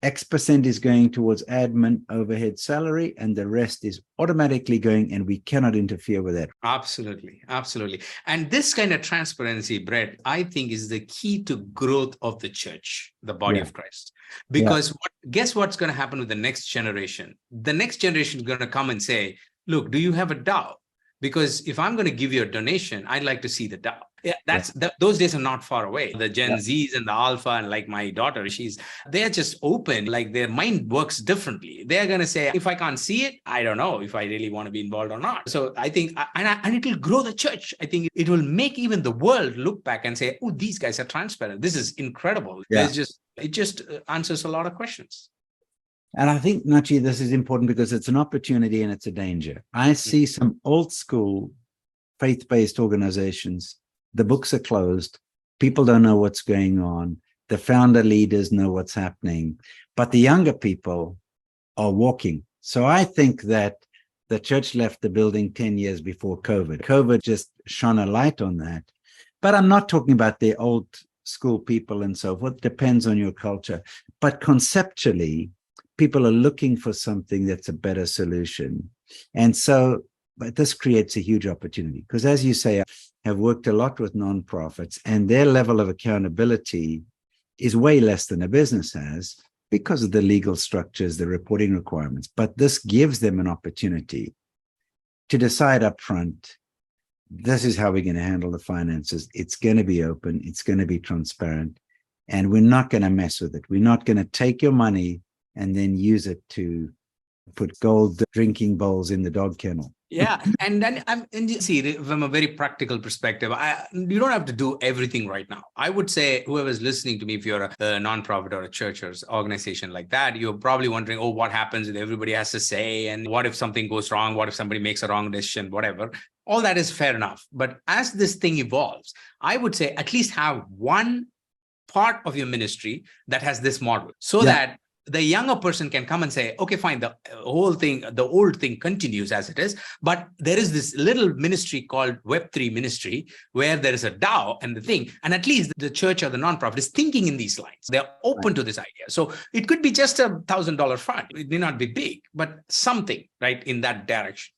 X% is going towards admin overhead salary, and the rest is automatically going, and we cannot interfere with that.
Absolutely. Absolutely. And this kind of transparency, Brett, I think is the key to growth of the church, the body of Christ. Because guess what's going to happen with the next generation? The next generation is going to come and say, look, do you have a DAO? Because if I'm going to give you a donation, I'd like to see the DAO. Yeah, those days are not far away. The Gen Zs and the Alpha, and like my daughter, they're just open, like their mind works differently. They're going to say, if I can't see it, I don't know if I really want to be involved or not. So I think, and it will grow the church. I think it will make even the world look back and say, oh, these guys are transparent. This is incredible. It just answers a lot of questions.
And I think, Natchi, this is important because it's an opportunity and it's a danger. I see some old school faith-based organizations. The books are closed. People don't know what's going on. The founder leaders know what's happening, but the younger people are walking. So I think that the church left the building 10 years before COVID. COVID just shone a light on that. But I'm not talking about the old school people and so forth. It depends on your culture. But conceptually, people are looking for something that's a better solution. And so, but this creates a huge opportunity because, as you say, I have worked a lot with nonprofits, and their level of accountability is way less than a business has because of the legal structures, the reporting requirements. But this gives them an opportunity to decide up front, this is how we're going to handle the finances. It's going to be open. It's going to be transparent. And we're not going to mess with it. We're not going to take your money and then use it to put gold drinking bowls in the dog kennel.
Yeah. And then see, from a very practical perspective, you don't have to do everything right now. I would say whoever's listening to me, if you're a nonprofit or a church or organization like that, you're probably wondering, oh, what happens if everybody has to say? And what if something goes wrong? What if somebody makes a wrong decision? Whatever. All that is fair enough. But as this thing evolves, I would say at least have one part of your ministry that has this model so that the younger person can come and say, okay, fine, the whole thing, the old thing continues as it is, but there is this little ministry called Web3 ministry where there is a DAO and the thing, and at least the church or the nonprofit is thinking in these lines. They're open to this idea. So it could be just $1,000 fund. It may not be big, but something, right, in that direction.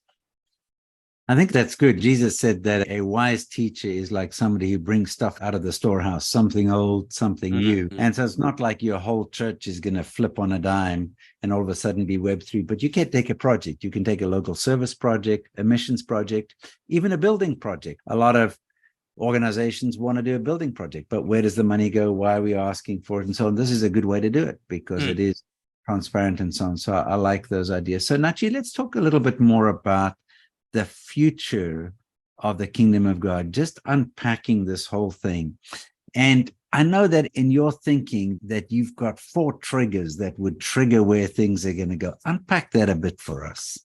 I think that's good. Jesus said that a wise teacher is like somebody who brings stuff out of the storehouse, something old, something new. And so it's not like your whole church is going to flip on a dime and all of a sudden be Web3, but you can take a project. You can take a local service project, a missions project, even a building project. A lot of organizations want to do a building project, but where does the money go? Why are we asking for it? And so on. This is a good way to do it because it is transparent and so on. So I like those ideas. So Natchi, let's talk a little bit more about the future of the kingdom of God, just unpacking this whole thing. And I know that in your thinking that you've got 4 triggers that would trigger where things are going to go. Unpack that a bit for us.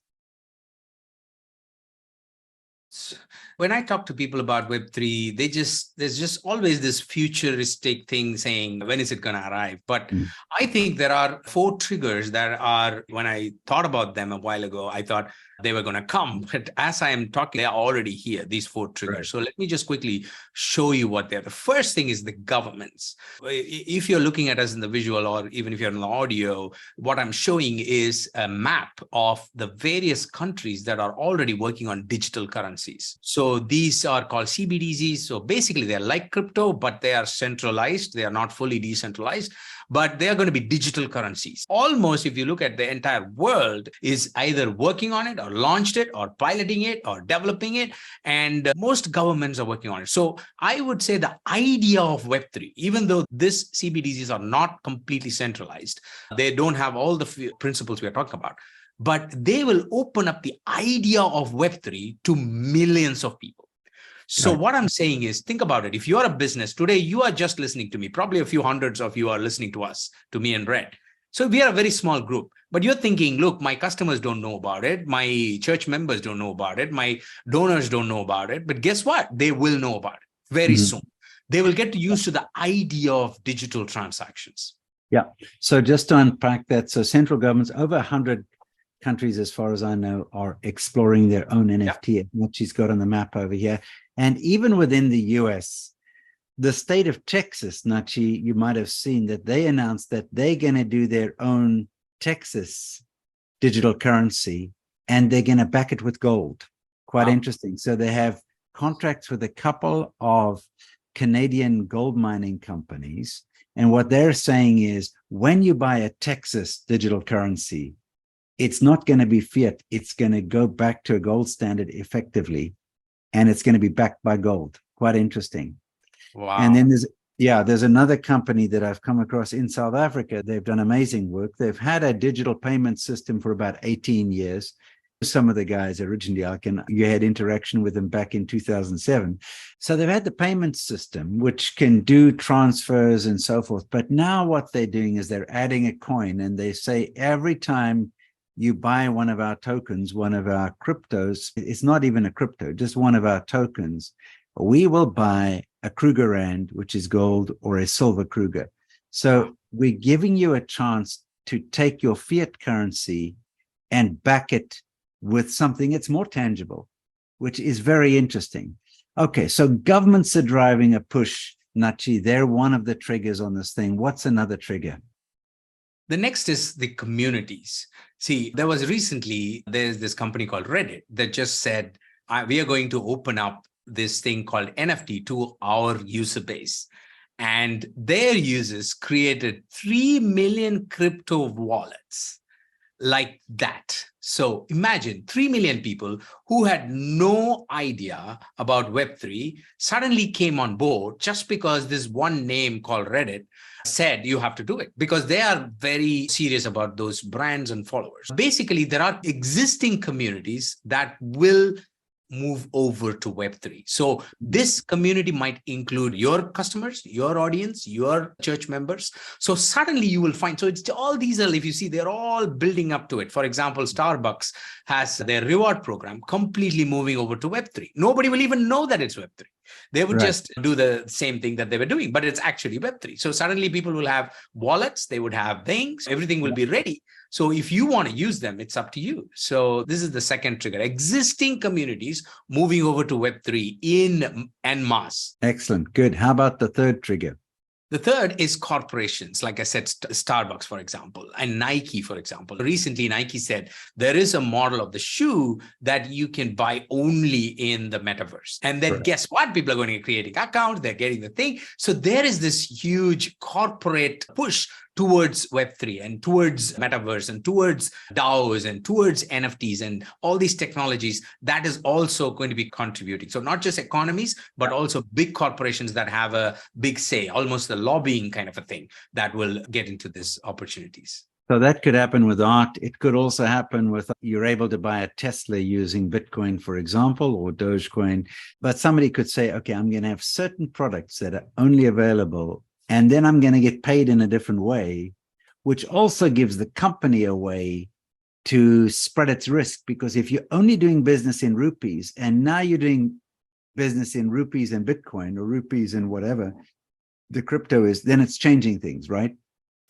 When I talk to people about Web3, there's just always this futuristic thing saying, when is it going to arrive? But I think there are 4 triggers that are, when I thought about them a while ago, I thought they were going to come. But as I am talking, they are already here, these 4 triggers. Right. So let me just quickly show you what they're. The first thing is the governments. If you're looking at us in the visual, or even if you're in the audio, what I'm showing is a map of the various countries that are already working on digital currencies. So these are called CBDCs. So basically they're like crypto, but they are centralized. They are not fully decentralized, but they are going to be digital currencies. Almost, if you look at the entire world, is either working on it or launched it or piloting it or developing it. And most governments are working on it. So I would say the idea of Web3, even though these CBDCs are not completely centralized, they don't have all the principles we are talking about, but they will open up the idea of Web3 to millions of people. So what I'm saying is, think about it. If you're a business today, you are just listening to me. Probably a few hundreds of you are listening to us, to me and Brett. So we are a very small group, but you're thinking, look, my customers don't know about it. My church members don't know about it. My donors don't know about it. But guess what? They will know about it very soon. They will get used to the idea of digital transactions.
Yeah. So just to unpack that, so central governments, over 100 countries, as far as I know, are exploring their own NFT, what she's got on the map over here. And even within the US, the state of Texas, Natchi, you might have seen that they announced that they're going to do their own Texas digital currency, and they're going to back it with gold. Quite interesting. So they have contracts with a couple of Canadian gold mining companies. And what they're saying is, when you buy a Texas digital currency, it's not going to be fiat. It's going to go back to a gold standard effectively, and it's going to be backed by gold. Quite interesting.
Wow.
And then there's another company that I've come across in South Africa. They've done amazing work. They've had a digital payment system for about 18 years. Some of the guys originally, you had interaction with them back in 2007. So they've had the payment system, which can do transfers and so forth. But now what they're doing is they're adding a coin, and they say every time you buy one of our tokens, one of our cryptos, it's not even a crypto, just one of our tokens, we will buy a Kruger Rand, which is gold, or a silver Kruger. So we're giving you a chance to take your fiat currency and back it with something that's more tangible, which is very interesting. Okay, so governments are driving a push, Natchi. They're one of the triggers on this thing. What's another trigger?
The next is the communities. See, there's this company called Reddit that just said, we are going to open up this thing called NFT to our user base. And their users created 3 million crypto wallets like that. So imagine 3 million people who had no idea about Web3 suddenly came on board just because this one name called Reddit said you have to do it, because they are very serious about those brands and followers. Basically, there are existing communities that will move over to Web3. So this community might include your customers, your audience, your church members. So suddenly you will find, so it's all these are, if you see, they're all building up to it. For example, Starbucks has their reward program completely moving over to Web3. Nobody will even know that it's Web3. They would
Right.
just do the same thing that they were doing, but it's actually Web3. So suddenly people will have wallets, they would have things, everything will be ready. So if you want to use them, it's up to you. So this is the second trigger. Existing communities moving over to Web3 in en masse.
Excellent. Good. How about the third trigger?
The third is corporations, like I said, Starbucks, for example, and Nike, for example. Recently, Nike said there is a model of the shoe that you can buy only in the metaverse. And then guess what? People are going to be creating accounts, they're getting the thing. So there is this huge corporate push towards Web3 and towards metaverse and towards DAOs and towards NFTs and all these technologies that is also going to be contributing. So not just economies, but also big corporations that have a big say, almost the lobbying kind of a thing that will get into these opportunities.
So that could happen with art. It could also happen with, you're able to buy a Tesla using Bitcoin, for example, or Dogecoin. But somebody could say, okay, I'm going to have certain products that are only available, and then I'm going to get paid in a different way, which also gives the company a way to spread its risk. Because if you're only doing business in rupees, and now you're doing business in rupees and Bitcoin or rupees and whatever the crypto is, then it's changing things, right?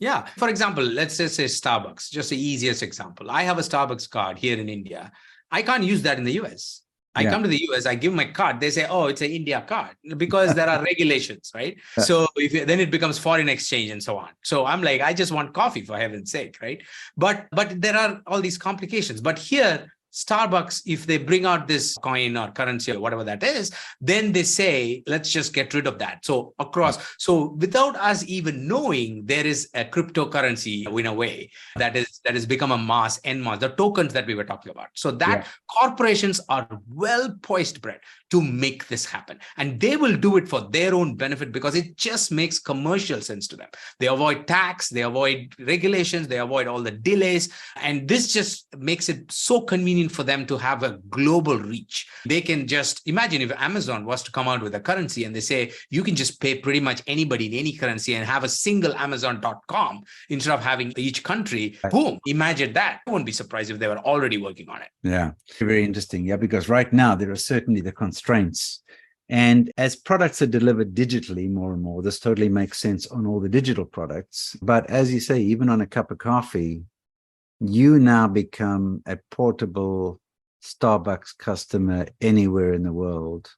Yeah. For example, let's just say Starbucks, just the easiest example. I have a Starbucks card here in India. I can't use that in the US. I come to the US, I give my card. They say, oh, it's an India card because there are regulations, right? So then it becomes foreign exchange and so on. So I'm like, I just want coffee, for heaven's sake, right? But there are all these complications. But here, Starbucks, if they bring out this coin or currency or whatever that is, then they say, let's just get rid of that. So so without us even knowing, there is a cryptocurrency in a way that is become a mass, the tokens that we were talking about. So that corporations are well poised, Brett, to make this happen. And they will do it for their own benefit because it just makes commercial sense to them. They avoid tax, they avoid regulations, they avoid all the delays. And this just makes it so convenient for them to have a global reach. They can just imagine if Amazon was to come out with a currency and they say, you can just pay pretty much anybody in any currency and have a single Amazon.com instead of having each country. Boom. Imagine that. I wouldn't be surprised if they were already working on it.
Yeah, very interesting. Yeah, because right now there are certainly the constraints. And as products are delivered digitally more and more, this totally makes sense on all the digital products. But as you say, even on a cup of coffee, you now become a portable Starbucks customer anywhere in the world.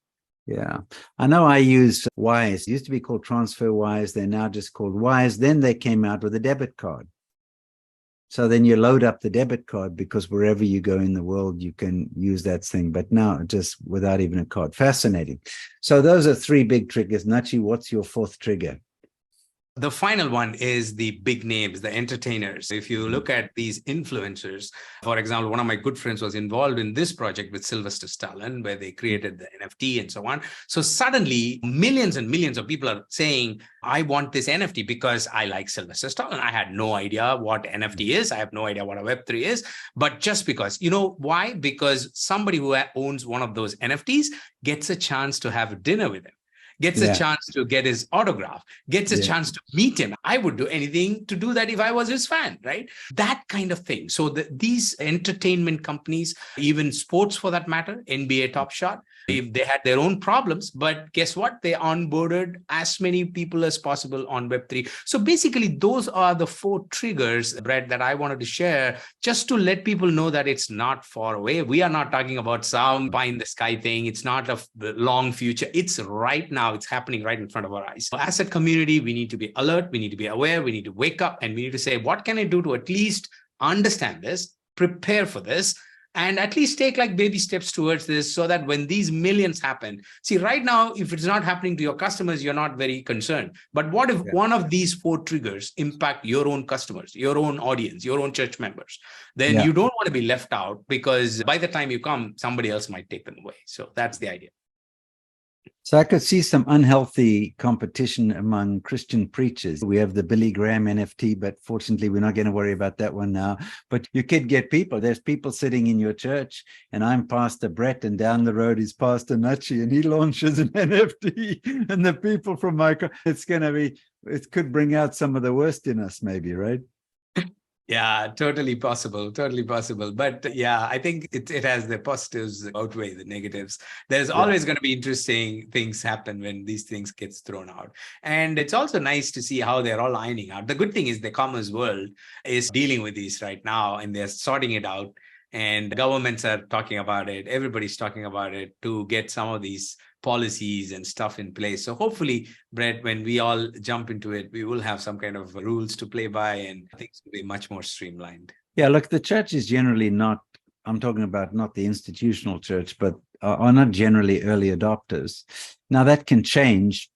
Yeah. I know I use Wise. It used to be called TransferWise. They're now just called Wise. Then they came out with a debit card. So then you load up the debit card because wherever you go in the world, you can use that thing. But now just without even a card. Fascinating. So those are three big triggers. Natchi, what's your fourth trigger?
The final one is the big names, the entertainers. If you look at these influencers, for example, one of my good friends was involved in this project with Sylvester Stallone, where they created the NFT and so on. So suddenly, millions and millions of people are saying, I want this NFT because I like Sylvester Stallone. I had no idea what NFT is. I have no idea what a Web3 is. But just because, you know why? Because somebody who owns one of those NFTs gets a chance to have dinner with him. Gets a chance to get his autograph, gets a chance to meet him. I would do anything to do that if I was his fan, right? That kind of thing. So these entertainment companies, even sports for that matter, NBA Top Shot, if they had their own problems, but guess what? They onboarded as many people as possible on Web3. So basically, those are the four triggers, Brett, that I wanted to share just to let people know that it's not far away. We are not talking about some pie in the sky thing. It's not a long future. It's right now. It's happening right in front of our eyes. So as a community, we need to be alert. We need to be aware. We need to wake up and we need to say, what can I do to at least understand this, prepare for this, and at least take like baby steps towards this so that when these millions happen, see right now, if it's not happening to your customers, you're not very concerned. But what if one of these four triggers impact your own customers, your own audience, your own church members? Then you don't want to be left out because by the time you come, somebody else might take them away. So that's the idea.
So I could see some unhealthy competition among Christian preachers. We have the Billy Graham NFT, but fortunately, we're not going to worry about that one now. But you could get people. There's people sitting in your church, and I'm Pastor Brett, and down the road is Pastor Natchi, and he launches an NFT. And the people from it could bring out some of the worst in us, maybe, right?
Yeah, totally possible. Totally possible. But yeah, I think it has the positives outweigh the negatives. There's always going to be interesting things happen when these things gets thrown out. And it's also nice to see how they're all ironing out. The good thing is the commerce world is dealing with these right now and they're sorting it out. And governments are talking about it. Everybody's talking about it to get some of these policies and stuff in place. So hopefully, Brett, when we all jump into it, we will have some kind of rules to play by and things will be much more streamlined.
Yeah, look, the church is generally not, I'm talking about not the institutional church, but are not generally early adopters. Now that can change,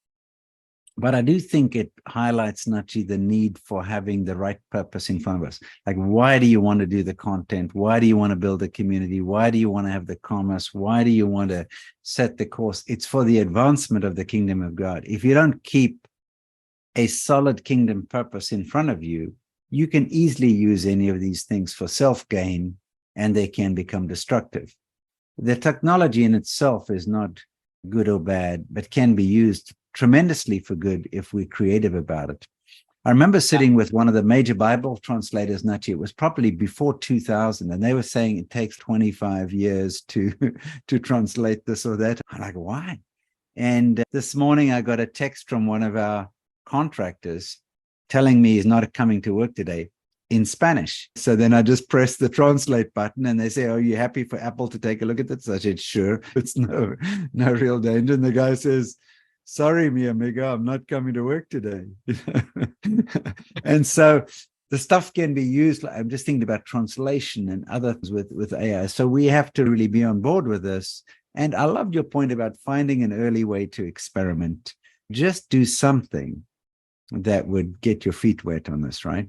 but I do think it highlights, Natchi, the need for having the right purpose in front of us. Like, why do you want to do the content? Why do you want to build a community? Why do you want to have the commerce? Why do you want to set the course? It's for the advancement of the kingdom of God. If you don't keep a solid kingdom purpose in front of you, you can easily use any of these things for self-gain, and they can become destructive. The technology in itself is not good or bad, but can be used tremendously for good if we're creative about it. I remember sitting with one of the major Bible translators, Natchi. It was probably before 2000, and they were saying it takes 25 years to translate this or that. I'm like, why? And this morning I got a text from one of our contractors telling me he's not coming to work today in Spanish. So then I just press the translate button and they say, "Are you happy for Apple to take a look at this?" I said, "Sure, it's no real danger." And the guy says, "Sorry, mi amigo, I'm not coming to work today." And so the stuff can be used. I'm just thinking about translation and other things with AI. So we have to really be on board with this. And I loved your point about finding an early way to experiment. Just do something that would get your feet wet on this, right?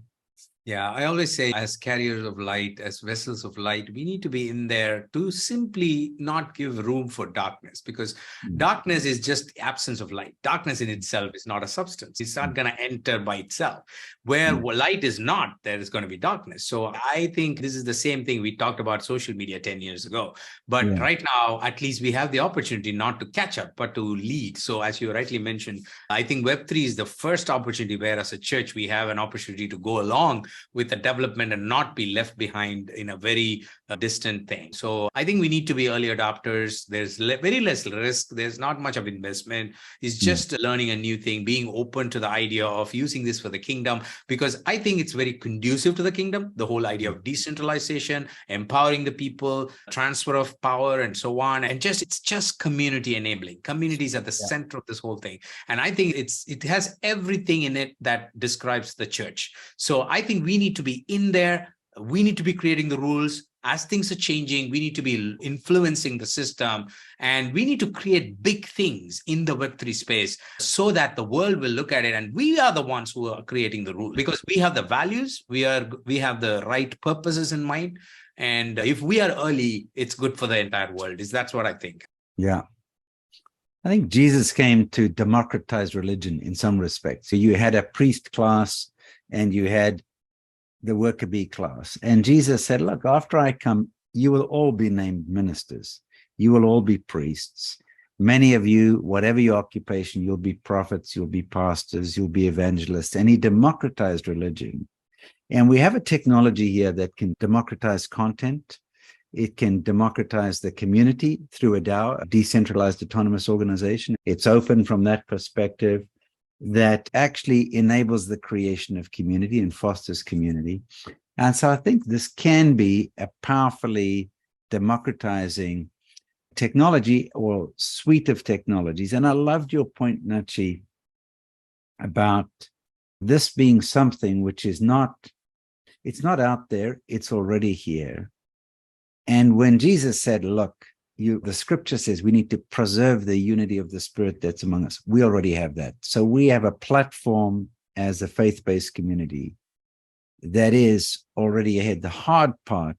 Yeah, I always say as carriers of light, as vessels of light, we need to be in there to simply not give room for darkness, because darkness is just the absence of light. Darkness in itself is not a substance. It's not going to enter by itself. Where light is not, there is going to be darkness. So I think this is the same thing we talked about social media 10 years ago. But right now, at least we have the opportunity not to catch up, but to lead. So as you rightly mentioned, I think Web3 is the first opportunity where as a church, we have an opportunity to go along with the development and not be left behind in a very distant thing. So I think we need to be early adopters. There's very less risk. There's not much of investment. It's just learning a new thing, being open to the idea of using this for the kingdom, because I think it's very conducive to the kingdom, the whole idea of decentralization, empowering the people, transfer of power, and so on. And it's just community enabling. Communities at the center of this whole thing. And I think it has everything in it that describes the church. So I think we need to be in there. We need to be creating the rules. As things are changing, we need to be influencing the system, and we need to create big things in the Web3 space so that the world will look at it, and we are the ones who are creating the rules, because we have the values, we have the right purposes in mind. And if we are early, it's good for the entire world. That's what I think.
Yeah. I think Jesus came to democratize religion in some respects. So you had a priest class and you had the worker bee class. And Jesus said, look, after I come, you will all be named ministers. You will all be priests. Many of you, whatever your occupation, you'll be prophets, you'll be pastors, you'll be evangelists. And he democratized religion. And we have a technology here that can democratize content. It can democratize the community through a DAO, a decentralized autonomous organization. It's open from that perspective, that actually enables the creation of community and fosters community. And so I think this can be a powerfully democratizing technology or suite of technologies. And I loved your point, Natchi, about this being something which is it's not out there, it's already here. And when Jesus said, look, the scripture says we need to preserve the unity of the Spirit that's among us. We already have that. So we have a platform as a faith-based community that is already ahead. The hard part,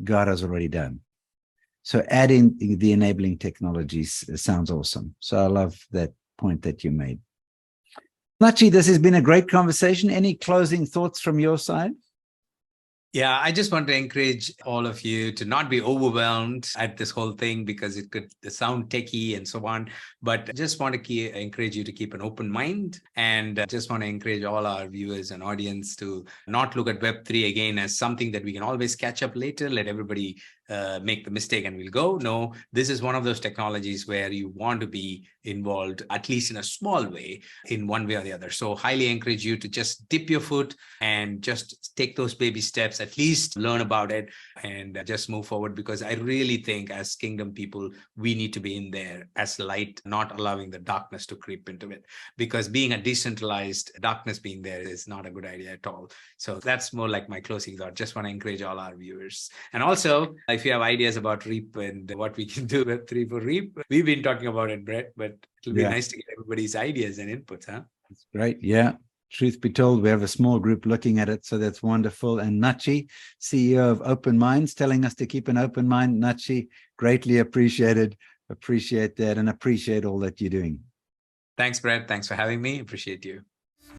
God has already done. So adding the enabling technologies sounds awesome. So I love that point that you made. Natchi, this has been a great conversation. Any closing thoughts from your side?
Yeah, I just want to encourage all of you to not be overwhelmed at this whole thing because it could sound techie and so on. But just want to encourage you to keep an open mind, and just want to encourage all our viewers and audience to not look at Web3 again as something that we can always catch up later, let everybody make the mistake and we'll go. No, this is one of those technologies where you want to be involved, at least in a small way, in one way or the other. So highly encourage you to just dip your foot and just take those baby steps, at least learn about it and just move forward, because I really think as kingdom people, we need to be in there as light, not allowing the darkness to creep into it, because being a decentralized, darkness being there is not a good idea at all. So that's more like my closing thought. Just want to encourage all our viewers. And also, if you have ideas about REAP and what we can do with 3 for REAP, we've been talking about it, Brett, but it'll be nice to get everybody's ideas and inputs, huh?
That's great. Yeah. Truth be told, we have a small group looking at it, so that's wonderful. And Natchi, CEO of Open Minds, telling us to keep an open mind. Natchi, greatly appreciated. Appreciate that and appreciate all that you're doing.
Thanks, Brett. Thanks for having me. Appreciate you.